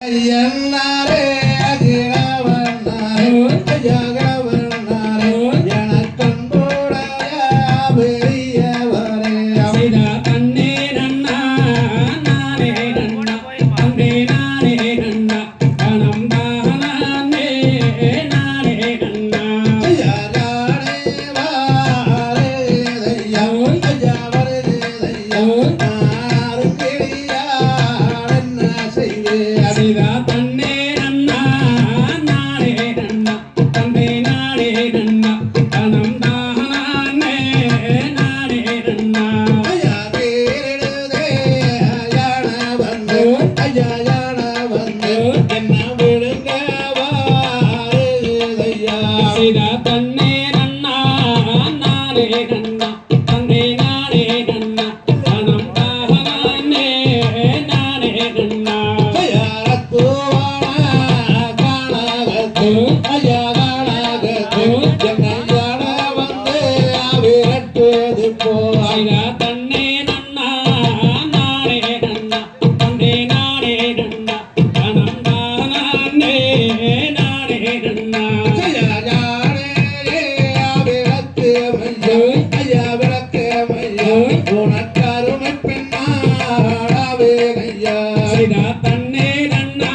எல்லாரே அகிலவன்னாரே ஜகவன்னாரே எனக்கன்புடைய பெரியவரே சிதா தன்னே நன்னா நானே நன்னா தன்னே நானே நன்னா கணம் தானே நானே நன்னா ஜகானே வாரே தையா ஜவரே தையா நாரு கிளியா என்ன செய்வே சிதா தன்னே நன்னா நானே நன்னா தன்னே நானே நன்னா கணம் தானே நானே நன்னா சிதா தன்னே நன்னா நானே நன்னா தன்னே நானே நன்னா கணம் தானே நானே நன்னா சிதா தன்னே நன்னா நானே நன்னா தன்னே நானே நன்னா கணம் தானே நானே நன்னா உனக்கருமை பெண்ணாடாவே கையா சிதா தன்னே நன்னா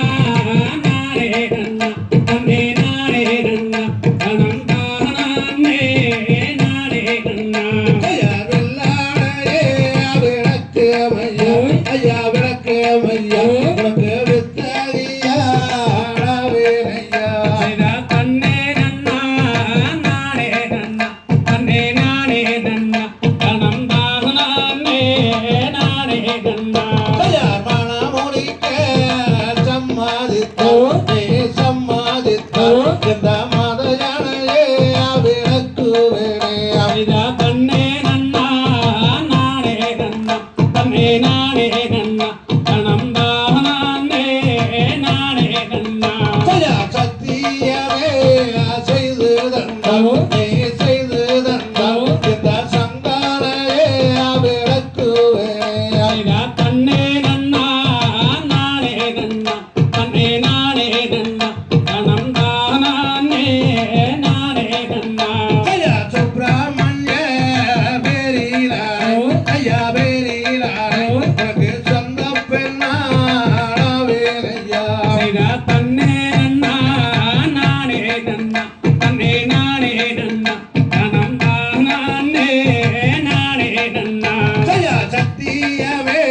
நானே நன்னா தன்னே நானே நன்னா கணம் தானே நானே நன்னா ஐயா வெள்ளாடையே விளக்கு மையா ஐயா விளக்கு மையா உனக்கு வித்தகியாடாவே கையா சிதா தன்னே நன்னா நானே நன்னா தன்னே நானே நன்னா கணம் தானே நானே நன்னா ஐயா மணமுடிக்க சம்மாதித்தோ நீ சம்மாதித்தோ இந்த மதயானையே விளக்கு வேணே சிதா தன்னே நன்னா நானே நன்னா தன்னே நானே நன்னா கணம் தானே நானே நன்னா ஐயா சத்தியமே செய்து தந்தோ நீ செய்து தந்தோ இந்த சங்கானையே விளக்கு வேணே சிதா தன்னே நன்னா நானே நன்னா தன்னே நானே நன்னா கணம் தானே நானே நன்னா ஐயா சுப்பிரமணிய பேரிலாரே ஐயா பேரிலாரே உனக்கு சொந்த பெண்ணாடாவே ஐயா சிதா தன்னே நன்னா நானே நன்னா தன்னே நானே நன்னா கணம் தானே நானே நன்னா ஐயா சத்தியமே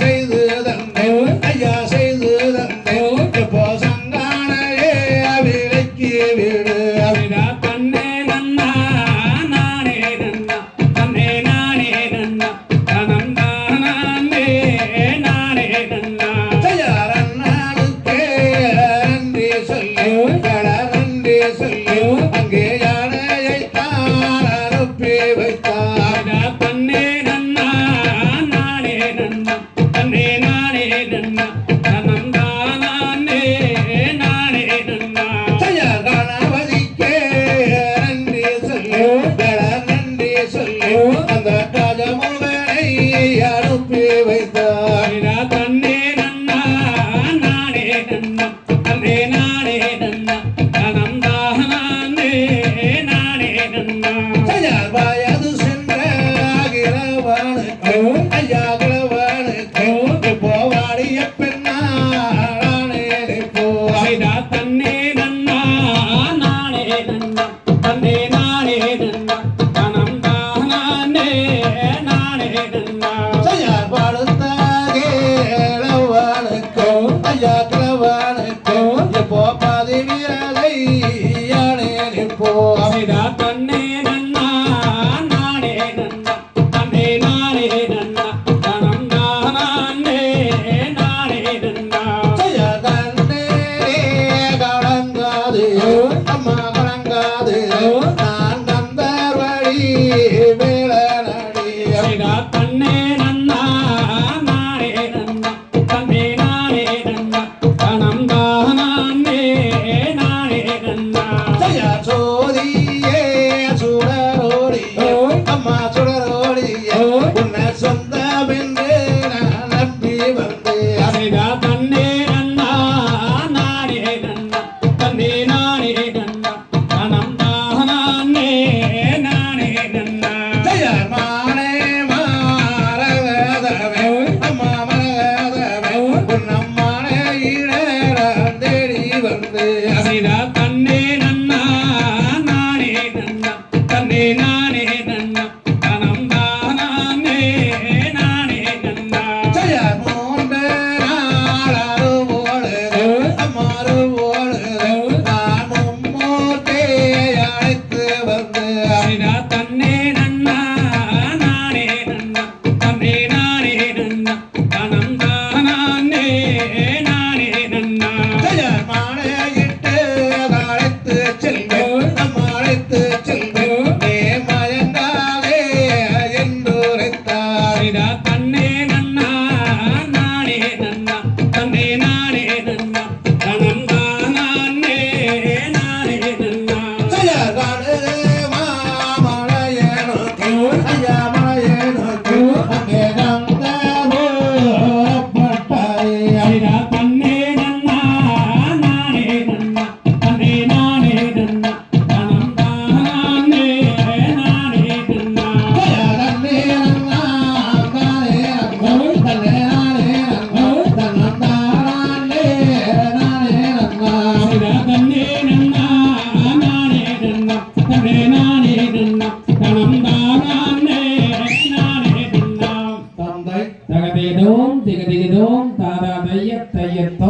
செய்து தந்தோ ஐயா செய்து தந்தோ இப்போ சங்கானையே விலைக்கு விடு சிதா தன்னே நன்னா நானே நன்னா தன்னே நானே நன்னா கணம் தானே நானே நன்னா ஐயா ரன்னாளுக்கே நன்றி சொல்லு நன்றி சொல்லு அங்கே யானையைத்தான் அனுப்பி வைத்தார் சிதா தன்னே நன்னா நானே நன்னா தன்னே நானே நன்னா கணம் தானே நானே நன்னா ஐயா கணபதிக்கே நன்றி சொல்லு நன்றி சொல்லு அந்த கஜமுகனை அனுப்பி வைத்தார் சிதா தன்னே நன்னா நானே நன்னா தன்னே நானே நன்னா கணம் தானே நானே நன்னா ஐயா வயது சென்ற அகிலவனுக்கு ஐயா கிழவனுக்கு இப்போ வாடிய பெண்ணானே இப்போ சிதா தன்னே நன்னா நானே நன்னா தன்னே நானே நன்னா கணம் தானே நானே நன்னா ஐயா படுத்தாகே இளவனுக்கு ஐயா கிழவனுக்கு இப்போ பதிவிரதை யானே இப்போ சிதா தன்னே நன்னா நானே நன்னா தன்னே நானே நன்னா கணம் தானே நானே நன்னா ஐயா கண்ணே கலங்காது அம்மா கலங்காது நான் கந்தர்வடி வேளனடி சிதா தன்னே நன்னா நானே நன்னா தன்னே நானே நன்னா கணம்